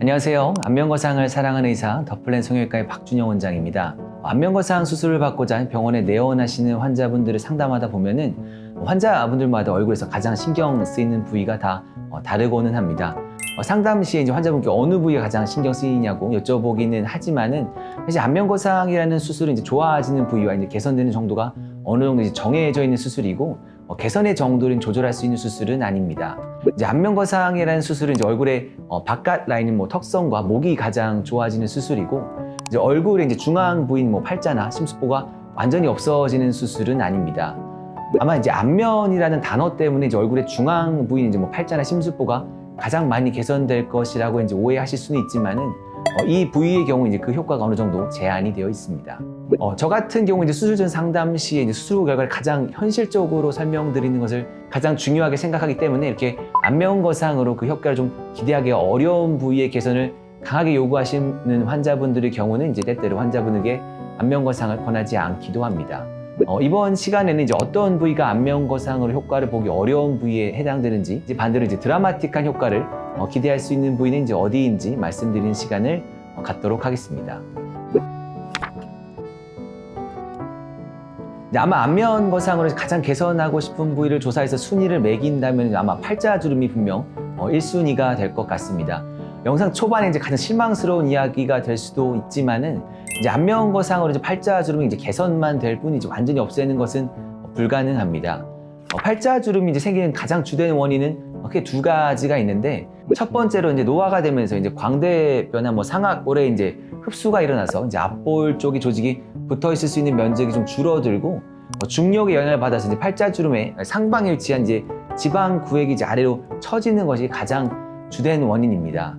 안녕하세요. 안면거상을 사랑하는 의사 더플랜 성형외과의 박준영 원장입니다. 안면거상 수술을 받고자 병원에 내원하시는 환자분들을 상담하다 보면은 환자분들마다 얼굴에서 가장 신경 쓰이는 부위가 다 다르고는 합니다. 상담 시에 이제 환자분께 어느 부위가 가장 신경 쓰이냐고 여쭤보기는 하지만은 사실 안면거상이라는 수술은 이제 좋아지는 부위와 이제 개선되는 정도가 어느 정도 이제 정해져 있는 수술이고 개선의 정도를 조절할 수 있는 수술은 아닙니다. 이제 안면거상이라는 수술은 이제 얼굴의 바깥 라인인 턱선과 목이 가장 좋아지는 수술이고 이제 얼굴의 이제 중앙 부인 팔자나 심수보가 완전히 없어지는 수술은 아닙니다. 아마 이제 안면이라는 단어 때문에 이제 얼굴의 중앙 부인 이제 팔자나 심수보가 가장 많이 개선될 것이라고 이제 오해하실 수는 있지만은 이 부위의 경우 이제 그 효과가 어느 정도 제한이 되어 있습니다. 저 같은 경우 이제 수술 전 상담 시에 이제 수술 후 결과를 가장 현실적으로 설명드리는 것을 가장 중요하게 생각하기 때문에 이렇게 안면거상으로 그 효과를 좀 기대하기 어려운 부위의 개선을 강하게 요구하시는 환자분들의 경우는 이제 때때로 환자분에게 안면거상을 권하지 않기도 합니다. 이번 시간에는 이제 어떤 부위가 안면거상으로 효과를 보기 어려운 부위에 해당되는지, 이제 반대로 이제 드라마틱한 효과를 기대할 수 있는 부위는 이제 어디인지 말씀드리는 시간을 갖도록 하겠습니다. 아마 안면거상으로 가장 개선하고 싶은 부위를 조사해서 순위를 매긴다면 아마 팔자주름이 분명 1순위가 될 것 같습니다. 영상 초반에 이제 가장 실망스러운 이야기가 될 수도 있지만은 이제 안면거상으로 이제 팔자주름이 이제 개선만 될 뿐이지 완전히 없애는 것은 불가능합니다. 팔자주름이 이제 생기는 가장 주된 원인은 크게 두 가지가 있는데, 첫 번째로 이제 노화가 되면서 이제 광대뼈나 상악골에 이제 흡수가 일어나서 이제 앞볼 쪽의 조직이 붙어 있을 수 있는 면적이 좀 줄어들고 중력의 영향을 받아서 이제 팔자주름의 상방에 위치한 이제 지방 구획이 이제 아래로 처지는 것이 가장 주된 원인입니다.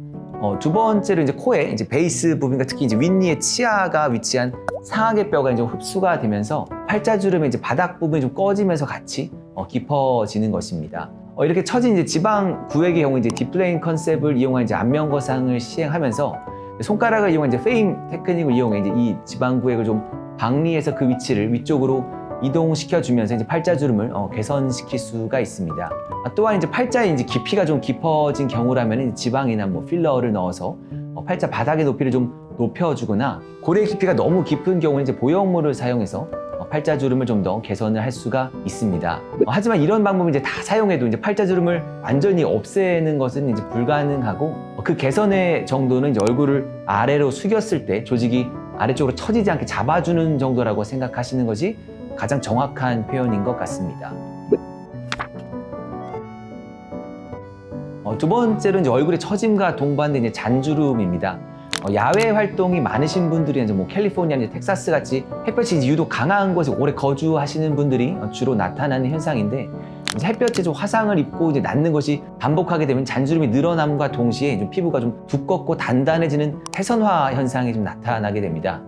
두 번째로 이제 코의 이제 베이스 부분과 특히 이제 윗니의 치아가 위치한 상악의 뼈가 이제 흡수가 되면서 팔자주름의 이제 바닥 부분이 좀 꺼지면서 같이 깊어지는 것입니다. 이렇게 처진 이제 지방 구획의 경우 이제 딥플레인 컨셉을 이용한 이제 안면거상을 시행하면서 손가락을 이용한 이제 페임 테크닉을 이용해 이제 이 지방 구획을 좀 박리해서 그 위치를 위쪽으로 이동시켜주면서 이제 팔자주름을 개선시킬 수가 있습니다. 또한 이제 팔자의 이제 깊이가 좀 깊어진 경우라면 지방이나 필러를 넣어서 팔자 바닥의 높이를 좀 높여주거나, 고래 깊이가 너무 깊은 경우는 이제 보형물을 사용해서 팔자주름을 좀 더 개선을 할 수가 있습니다. 하지만 이런 방법을 이제 다 사용해도 이제 팔자주름을 완전히 없애는 것은 이제 불가능하고, 그 개선의 정도는 이제 얼굴을 아래로 숙였을 때 조직이 아래쪽으로 처지지 않게 잡아주는 정도라고 생각하시는 것이 가장 정확한 표현인 것 같습니다. 두 번째로 이제 얼굴의 처짐과 동반된 이제 잔주름입니다. 야외 활동이 많으신 분들이 이제 캘리포니아, 텍사스 같이 햇볕이 이제 유독 강한 곳에 오래 거주하시는 분들이 주로 나타나는 현상인데, 이제 햇볕에 좀 화상을 입고 이제 낫는 것이 반복하게 되면 잔주름이 늘어남과 동시에 좀 피부가 좀 두껍고 단단해지는 태선화 현상이 좀 나타나게 됩니다.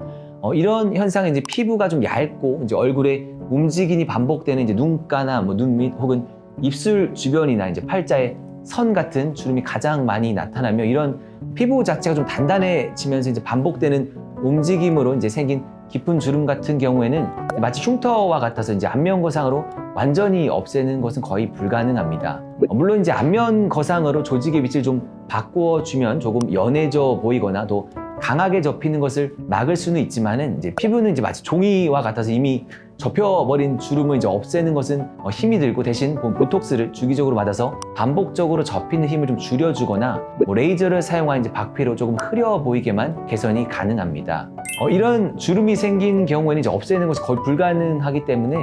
이런 현상은 이제 피부가 좀 얇고 이제 얼굴에 움직임이 반복되는 이제 눈가나 눈 밑 혹은 입술 주변이나 이제 팔자에 선 같은 주름이 가장 많이 나타나며, 이런 피부 자체가 좀 단단해지면서 이제 반복되는 움직임으로 이제 생긴 깊은 주름 같은 경우에는 마치 흉터와 같아서 이제 안면거상으로 완전히 없애는 것은 거의 불가능합니다. 물론 이제 안면거상으로 조직의 위치를 좀 바꾸어주면 조금 연해져 보이거나 또 강하게 접히는 것을 막을 수는 있지만은 이제 피부는 이제 마치 종이와 같아서 이미 접혀버린 주름을 이제 없애는 것은 힘이 들고, 대신 보톡스를 주기적으로 맞아서 반복적으로 접히는 힘을 좀 줄여주거나 레이저를 사용한 이제 박피로 조금 흐려 보이게만 개선이 가능합니다. 이런 주름이 생긴 경우에는 이제 없애는 것이 거의 불가능하기 때문에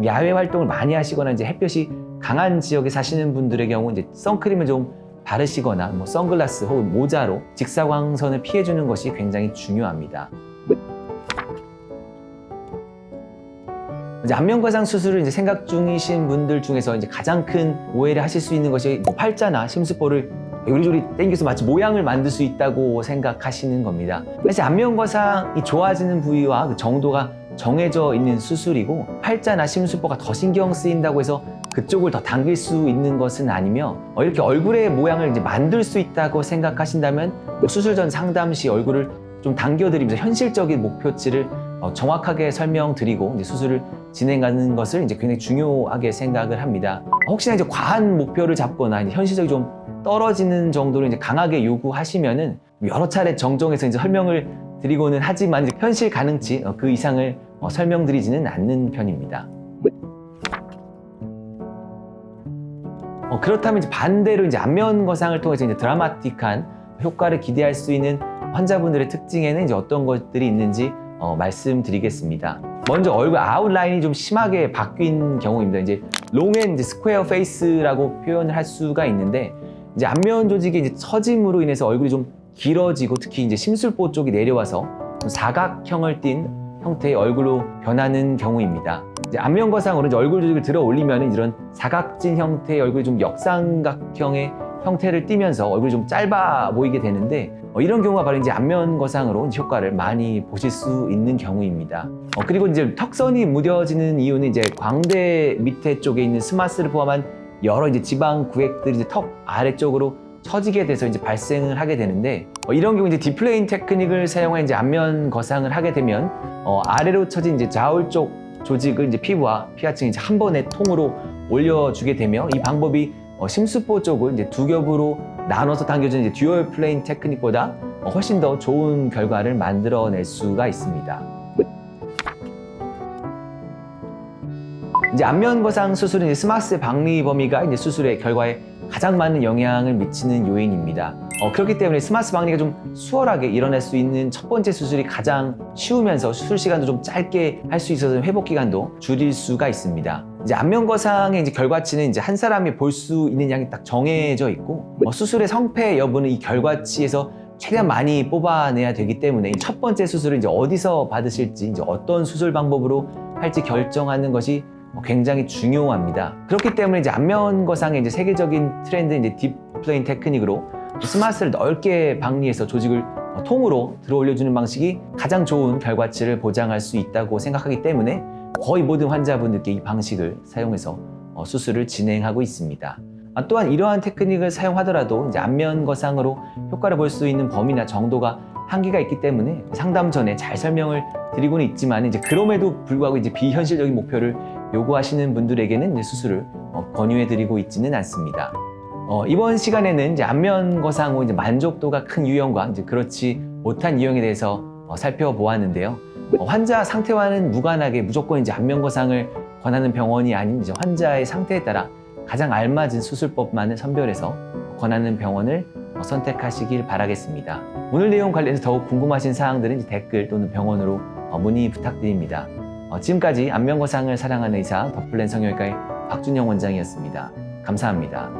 야외 활동을 많이 하시거나 이제 햇볕이 강한 지역에 사시는 분들의 경우 이제 선크림을 좀 바르시거나 선글라스 혹은 모자로 직사광선을 피해주는 것이 굉장히 중요합니다. 이제 안면거상 수술을 이제 생각 중이신 분들 중에서 이제 가장 큰 오해를 하실 수 있는 것이 팔자나 심수보를 요리조리 당겨서 마치 모양을 만들 수 있다고 생각하시는 겁니다. 사실 안면거상이 좋아지는 부위와 그 정도가 정해져 있는 수술이고, 팔자나 심수보가 더 신경 쓰인다고 해서 그쪽을 더 당길 수 있는 것은 아니며, 이렇게 얼굴의 모양을 이제 만들 수 있다고 생각하신다면 수술 전 상담 시 얼굴을 좀 당겨드리면서 현실적인 목표치를 정확하게 설명드리고 이제 수술을 진행하는 것을 이제 굉장히 중요하게 생각을 합니다. 혹시나 이제 과한 목표를 잡거나 이제 현실적이 좀 떨어지는 정도로 이제 강하게 요구하시면은 여러 차례 정정해서 이제 설명을 드리고는 하지만 이제 현실 가능치 그 이상을 설명드리지는 않는 편입니다. 그렇다면 이제 반대로 이제 안면 거상을 통해서 이제 드라마틱한 효과를 기대할 수 있는 환자분들의 특징에는 이제 어떤 것들이 있는지 말씀드리겠습니다. 먼저 얼굴 아웃라인이 좀 심하게 바뀐 경우입니다. 이제 롱앤 스퀘어 페이스라고 표현을 할 수가 있는데, 이제 안면 조직의 이제 처짐으로 인해서 얼굴이 좀 길어지고 특히 이제 심술보 쪽이 내려와서 좀 사각형을 띤 형태의 얼굴로 변하는 경우입니다. 이제 안면 거상으로 이제 얼굴 조직을 들어 올리면 이런 사각진 형태의 얼굴이 좀 역삼각형의 형태를 띠면서 얼굴이 좀 짧아 보이게 되는데, 이런 경우가 바로 이제 안면 거상으로 효과를 많이 보실 수 있는 경우입니다. 그리고 이제 턱선이 무뎌지는 이유는 이제 광대 밑에 쪽에 있는 스마스를 포함한 여러 이제 지방 구획들이 이제 턱 아래쪽으로 처지게 돼서 이제 발생을 하게 되는데, 이런 경우 이제 디플레인 테크닉을 사용해 이제 안면 거상을 하게 되면 아래로 처진 이제 좌울 쪽 조직을 이제 피부와 피하층이 이제 한 번에 통으로 올려주게 되며, 이 방법이 심수보 쪽을 이제 두 겹으로 나눠서 당겨주는 이제 듀얼 플레인 테크닉보다 훨씬 더 좋은 결과를 만들어낼 수가 있습니다. 이제 안면 거상 수술은 이제 스마스 박리 범위가 이제 수술의 결과에 가장 많은 영향을 미치는 요인입니다. 그렇기 때문에 스마스 박리가 좀 수월하게 일어날 수 있는 첫 번째 수술이 가장 쉬우면서 수술 시간도 좀 짧게 할 수 있어서 회복 기간도 줄일 수가 있습니다. 이제 안면 거상의 이제 결과치는 이제 한 사람이 볼 수 있는 양이 딱 정해져 있고, 수술의 성패 여부는 이 결과치에서 최대한 많이 뽑아내야 되기 때문에 첫 번째 수술을 이제 어디서 받으실지, 이제 어떤 수술 방법으로 할지 결정하는 것이 굉장히 중요합니다. 그렇기 때문에 이제 안면 거상의 이제 세계적인 트렌드 이제 딥플레인 테크닉으로 스마스를 넓게 박리해서 조직을 통으로 들어 올려주는 방식이 가장 좋은 결과치를 보장할 수 있다고 생각하기 때문에 거의 모든 환자분들께 이 방식을 사용해서 수술을 진행하고 있습니다. 또한 이러한 테크닉을 사용하더라도 이제 안면 거상으로 효과를 볼 수 있는 범위나 정도가 한계가 있기 때문에 상담 전에 잘 설명을 드리고는 있지만, 이제 그럼에도 불구하고 이제 비현실적인 목표를 요구하시는 분들에게는 이제 수술을 권유해드리고 있지는 않습니다. 이번 시간에는 이제 안면 거상 후 이제 만족도가 큰 유형과 이제 그렇지 못한 유형에 대해서 살펴보았는데요. 환자 상태와는 무관하게 무조건 이제 안면 거상을 권하는 병원이 아닌 이제 환자의 상태에 따라 가장 알맞은 수술법만을 선별해서 권하는 병원을 선택하시길 바라겠습니다. 오늘 내용 관련해서 더욱 궁금하신 사항들은 이제 댓글 또는 병원으로 문의 부탁드립니다. 지금까지 안면 거상을 사랑하는 의사 더플랜 성형외과의 박준영 원장이었습니다. 감사합니다.